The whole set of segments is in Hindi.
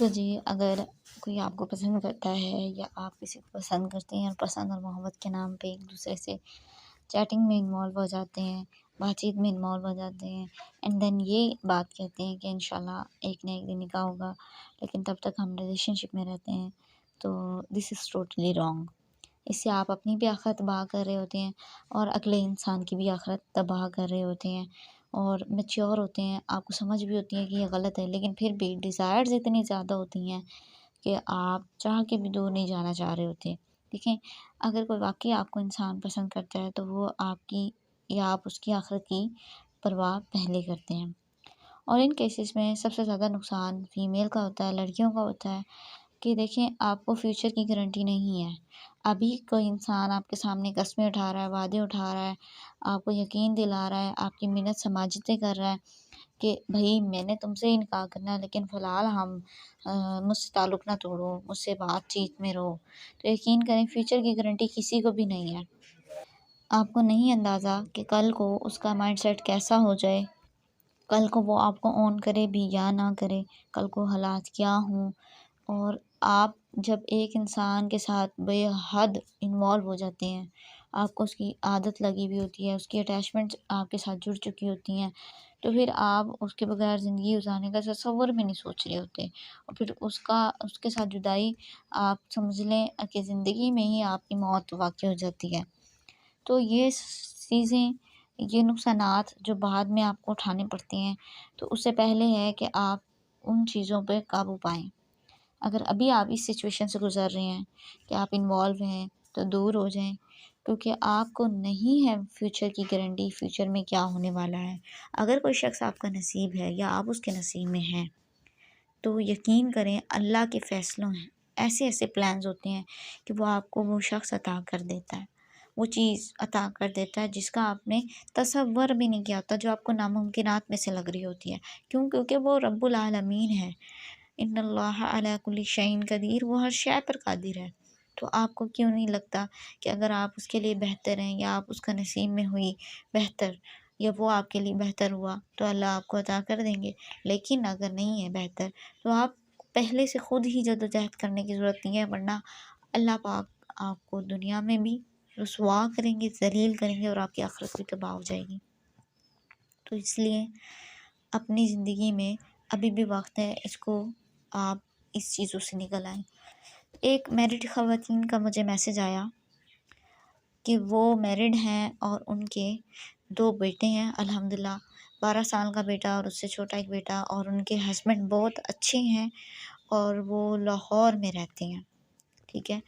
तो जी, अगर कोई आपको पसंद करता है या आप किसी को पसंद करते हैं और पसंद और मोहब्बत के नाम पे एक-दूसरे से चैटिंग में इन्वॉल्व हो जाते हैं, बातचीत में इन्वॉल्व हो जाते हैं एंड देन ये बात कहते हैं कि इंशाल्लाह एक ना एक दिन निकाह होगा, लेकिन तब तक हम रिलेशनशिप में रहते हैं, तो दिस इज़ टोटली रॉन्ग। इससे आप अपनी भी आखिरत तबाह कर रहे होते हैं और अगले इंसान की भी आखिरत तबाह कर रहे होते हैं और मैच्योर होते हैं, आपको समझ भी होती है कि ये गलत है, लेकिन फिर भी डिज़ायर्स इतनी ज़्यादा होती हैं कि आप चाह के भी दूर नहीं जाना चाह रहे होते। देखें, अगर कोई वाक़ई आपको इंसान पसंद करता है तो वो आपकी या आप उसकी आखिरत की परवाह पहले करते हैं। और इन केसेस में सबसे ज़्यादा नुकसान फीमेल का होता है, लड़कियों का होता है कि देखें, आपको फ्यूचर की गारंटी नहीं है। अभी कोई इंसान आपके सामने कस्में उठा रहा है, वादे उठा रहा है, आपको यकीन दिला रहा है, आपकी मिन्नत समाजतें कर रहा है कि भई मैंने तुमसे ही निकाह करना है, लेकिन फ़िलहाल मुझसे ताल्लुक़ ना तोड़ो, मुझसे बातचीत में रहो। तो यकीन करें, फ्यूचर की गारंटी किसी को भी नहीं है। आपको नहीं अंदाज़ा कि कल को उसका माइंडसेट कैसा हो जाए, कल को वो आपको ऑन करे भी या ना करे, कल को हालात क्या हों। और आप जब एक इंसान के साथ बेहद इन्वॉल्व हो जाते हैं, आपको उसकी आदत लगी हुई होती है, उसकी अटैचमेंट्स आपके साथ जुड़ चुकी होती हैं, तो फिर आप उसके बगैर ज़िंदगी गुज़ारने का तसव्वुर भी नहीं सोच रहे होते। और फिर उसके साथ जुदाई, आप समझ लें कि ज़िंदगी में ही आपकी मौत वाक़ई हो जाती है। तो ये चीज़ें, ये नुकसानात जो बाद में आपको उठाने पड़ते हैं, तो उससे पहले है कि आप उन चीज़ों पे काबू पाएँ। अगर अभी आप इस सिचुएशन से गुज़र रहे हैं कि आप इन्वॉल्व हैं, तो दूर हो जाएँ, क्योंकि आपको नहीं है फ्यूचर की गारंटी, फ्यूचर में क्या होने वाला है। अगर कोई शख़्स आपका नसीब है या आप उसके नसीब में हैं, तो यकीन करें अल्लाह के फ़ैसलों हैं, ऐसे-ऐसे प्लान्स होते हैं कि वो आपको वो शख़्स अता कर देता है। वो चीज़ अता कर देता है जिसका आपने तसव्वुर भी नहीं किया होता, जो आपको नामुमकिनात में से लग रही होती है। क्यों? क्योंकि वो रब्बुल आलमीन है। इन्नल्लाह अला कुल्ली शैइन क़दीर, वो हर शय पर क़ादिर है। तो आपको क्यों नहीं लगता कि अगर आप उसके लिए बेहतर हैं या आप उसका नसीब में हुई बेहतर या वो आपके लिए बेहतर हुआ, तो अल्लाह आपको अता कर देंगे। लेकिन अगर नहीं है बेहतर, तो आप पहले से खुद ही जद्दोजहद करने की ज़रूरत नहीं है, वरना अल्लाह पाक आपको दुनिया में भी रुसवा करेंगे, ज़लील करेंगे और आपकी आखिरत भी तबाह हो जाएगी। तो इसलिए अपनी ज़िंदगी में अभी भी वक्त है, इसको आप इस चीज़ों से निकल आएँ। एक मैरिड ख़वातीन का मुझे मैसेज आया कि वो मैरिड हैं और उनके 2 बेटे हैं अल्हम्दुलिल्लाह, 12 साल का बेटा और उससे छोटा एक बेटा, और उनके हस्बैंड बहुत अच्छे हैं और वो लाहौर में रहते हैं, ठीक है।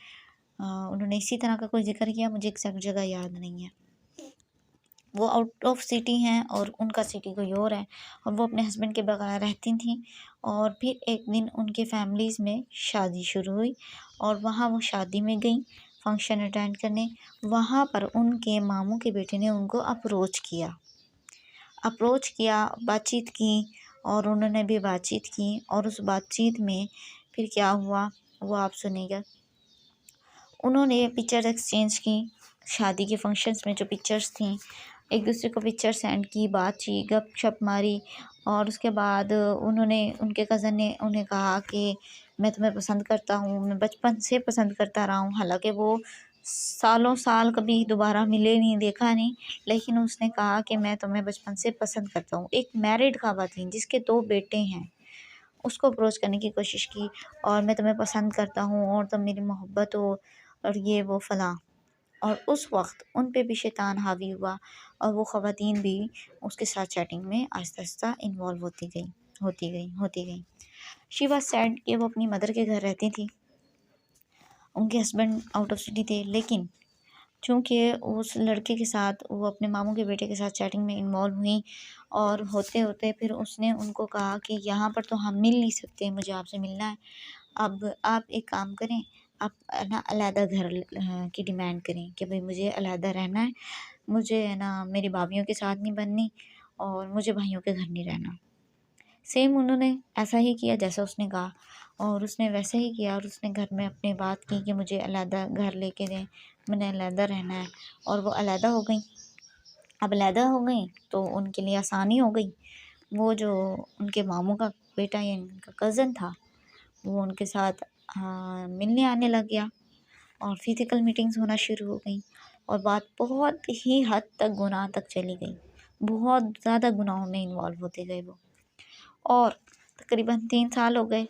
उन्होंने इसी तरह का कोई ज़िक्र किया, मुझे एग्ज़ैक्ट जगह याद नहीं है। वो आउट ऑफ सिटी हैं और उनका सिटी कोई और है, और वो अपने हस्बैंड के बगैर रहती थीं। और फिर एक दिन उनके फैमिलीज़ में शादी शुरू हुई और वहाँ वो शादी में गईं फंक्शन अटेंड करने। वहाँ पर उनके मामू के बेटे ने उनको अप्रोच किया, बातचीत की, और उन्होंने भी बातचीत की, और उस बातचीत में फिर क्या हुआ वो आप सुनिएगा। उन्होंने पिक्चर एक्सचेंज की, शादी के फंक्शंस में जो पिक्चर्स थीं, एक दूसरे को पिक्चर सेंड की, बातचीत, गपशप मारी, और उसके बाद उनके कज़न ने उन्हें कहा कि मैं तुम्हें पसंद करता हूँ, मैं बचपन से पसंद करता रहा हूँ। हालाँकि वो सालों साल कभी दोबारा मिले नहीं, देखा नहीं, लेकिन उसने कहा कि मैं तुम्हें बचपन से पसंद करता हूँ। एक मैरिड ख़वातीन जिसके 2 बेटे हैं, उसको अप्रोच करने की कोशिश की, और मैं तुम्हें पसंद करता हूँ और तुम मेरी मोहब्बत हो और ये वो फ़लाँ। और उस वक़्त उन पे भी शैतान हावी हुआ और वो ख़वातीन भी उसके साथ चैटिंग में आहिस्ता-आहिस्ता इन्वॉल्व होती गईं। शी वाज़ सैड कि वो अपनी मदर के घर रहती थी। उनके हस्बैंड आउट ऑफ सिटी थे, लेकिन चूँकि उस लड़के के साथ वो अपने मामू के बेटे के साथ चैटिंग में इन्वॉल्व हुई, और होते-होते फिर उसने उनको कहा कि यहाँ पर तो हम मिल नहीं सकते, मुझे आपसे मिलना है। अब आप एक काम करें, आप ना अलहदा घर की डिमांड करें कि भई मुझे अलहदा रहना है, मुझे है ना मेरी भाभियों के साथ नहीं बननी और मुझे भाइयों के घर नहीं रहना। सेम उन्होंने ऐसा ही किया जैसा उसने कहा, और उसने वैसे ही किया, और उसने घर में अपनी बात की कि मुझे अलहदा घर लेके दें, मैंने अलहदा रहना है, और वो अलहदा हो गई। अब अलहदा हो गई तो उनके लिए आसानी हो गई। वो जो उनके मामू का बेटा या उनका कज़न था, वो उनके साथ मिलने आने लग गया और फिज़िकल मीटिंग्स होना शुरू हो गई और बात बहुत ही हद तक गुनाह तक चली गई। बहुत ज़्यादा गुनाहों में इन्वॉल्व होते गए वो और तकरीबन 3 साल हो गए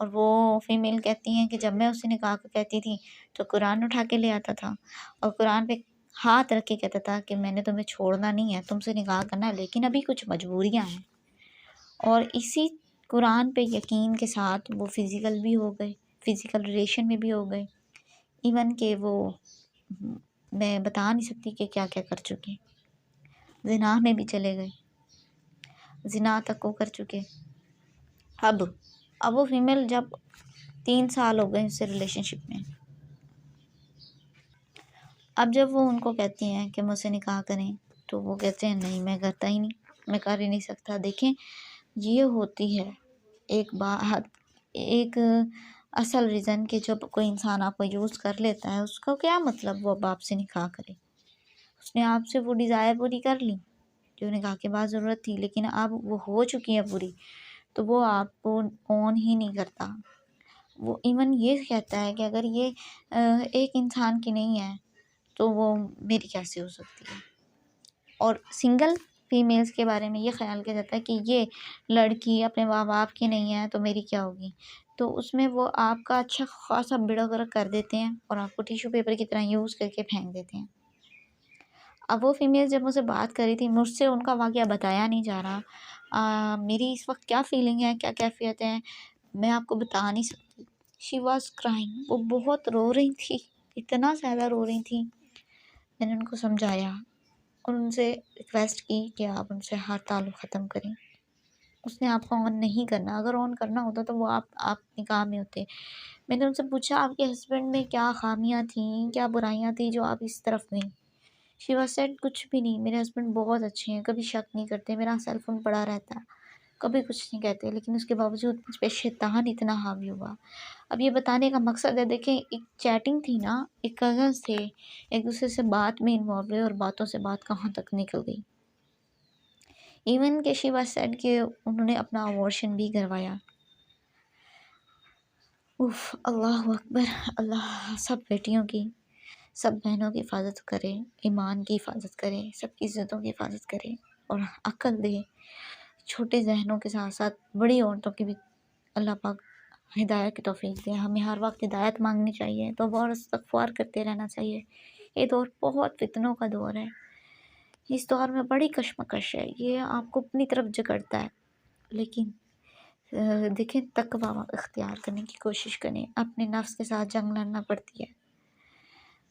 और वो फीमेल कहती हैं कि जब मैं उससे निकाह को कहती थी तो कुरान उठा के ले आता था और कुरान पे हाथ रख के कहता था कि मैंने तुम्हें छोड़ना नहीं है, तुमसे निकाह करना है, लेकिन अभी कुछ मजबूरियाँ हैं। और इसी कुरान पे यकीन के साथ वो फिज़िकल भी हो गए, फिज़िकल रिलेशन में भी हो गए। इवन के वो मैं बता नहीं सकती कि क्या-क्या कर चुके। ज़िनाह में भी चले गए, ज़िना तक वो कर चुके। अब वो फीमेल जब 3 साल हो गए उससे रिलेशनशिप में, अब जब वो उनको कहती हैं कि मुझसे निकाह करें, तो वो कहते हैं नहीं मैं करता ही नहीं, मैं कर ही नहीं सकता। देखें ये होती है एक बात, एक असल रीज़न कि जब कोई इंसान आपको यूज़ कर लेता है उसका क्या मतलब वो अब आपसे निकाह करे। उसने आपसे वो डिज़ायर पूरी कर ली जो निकाह के बाद ज़रूरत थी, लेकिन अब वो हो चुकी है पूरी, तो वो आपको ऑन ही नहीं करता। वो इवन ये कहता है कि अगर ये एक इंसान की नहीं है तो वो मेरी कैसे हो सकती है। और सिंगल फीमेल्स के बारे में ये ख्याल किया जाता है कि ये लड़की अपने माँ बाप की नहीं है तो मेरी क्या होगी, तो उसमें वो आपका अच्छा खासा बेड़ा गर्क कर देते हैं और आपको टिश्यू पेपर की तरह यूज़ करके फेंक देते हैं। अब वो फीमेल जब मुझसे बात कर रही थी, मुझसे उनका वाक़या बताया नहीं जा रहा। मेरी इस वक्त क्या फीलिंग है, क्या कैफियत है, मैं आपको बता नहीं सकती। शी वॉज़ क्राइंग, वो बहुत रो रही थी, इतना ज़्यादा रो रही थी। मैंने उनको समझाया और उनसे रिक्वेस्ट की कि आप उनसे हर ताल्लुक़ ख़त्म करें। उसने आपको ऑन नहीं करना, अगर ऑन करना होता तो वो आप निकाह में होते। मैंने उनसे पूछा आपके हस्बैंड में क्या ख़ामियाँ थीं, क्या बुराइयाँ थी जो आप इस तरफ गईं? शी वाज़ सेड कुछ भी नहीं, मेरे हस्बैंड बहुत अच्छे हैं, कभी शक नहीं करते, मेरा सेल फ़ोन पड़ा रहता है, कभी कुछ नहीं कहते, लेकिन उसके बावजूद मुझ पे शैतान इतना हावी हुआ। अब ये बताने का मकसद है, देखें एक चैटिंग थी ना, एक कज़न्स थे, एक-दूसरे से बात में इन्वॉल्व हुए और बातों से बात कहाँ तक निकल गई। इवन कि शी वाज़ सेड कि उन्होंने अपना अबॉर्शन भी करवाया। उफ़! अल्लाहु अकबर! अल्लाह सब बेटियों की, सब बहनों की हिफ़ाज़त करे, ईमान की हिफ़ाज़त करे, सबकी इज़्ज़तों की हिफ़ाज़त करे और अक़ल दे। छोटे ज़हनों के साथ-साथ बड़ी औरतों की भी अल्लाह पाक हिदायत की तौफ़ीक दे। हमें हर वक़्त हिदायत माँगनी चाहिए, तौबा और इस्तिग़फ़ार करते रहना चाहिए। ये दौर बहुत फ़ितनों का दौर है। इस दौर में बड़ी कशमकश है, ये आपको अपनी तरफ जकड़ता है। लेकिन देखें तक़वा इख्तियार करने की कोशिश करें, अपने नफ्स के साथ जंग लड़ना पड़ती है।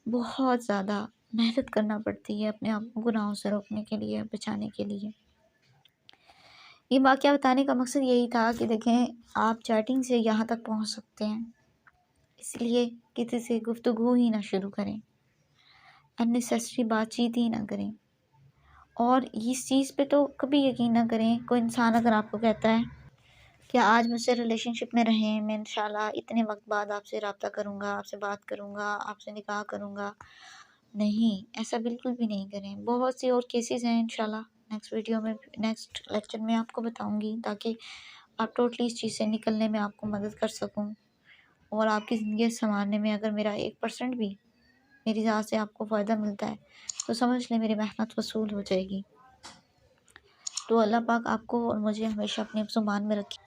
बहुत ज़्यादा मेहनत करना पड़ती है अपने आप को गुनाहों से रोकने के लिए, बचाने के लिए। ये वाक़या बताने का मकसद यही था कि देखें आप चैटिंग से यहाँ तक पहुँच सकते हैं, इसलिए किसी से गुफ्तगू ही ना शुरू करें, अननेसेसरी बातचीत ही ना करें। और इस चीज़ पे तो कभी यकीन ना करें, कोई इंसान अगर आपको कहता है कि आज मुझसे रिलेशनशिप में रहें, मैं इंशाल्लाह इतने वक्त बाद आपसे रब्ता करूँगा, आपसे बात करूँगा, आपसे निकाह करूँगा। नहीं, ऐसा बिल्कुल भी नहीं करें। बहुत सी और केसेस हैं, इंशाल्लाह नेक्स्ट वीडियो में, नेक्स्ट लेक्चर में आपको बताऊँगी, ताकि आप टोटली इस चीज़ से निकलने में आपको मदद कर सकूँ और आपकी ज़िंदगी सँवारने में अगर मेरा 1% भी मेरी ज़ात से आपको फ़ायदा मिलता है तो समझ लें मेरी मेहनत वसूल हो जाएगी। तो अल्लाह पाक आपको और मुझे हमेशा अपने ज़ुबान में रखे।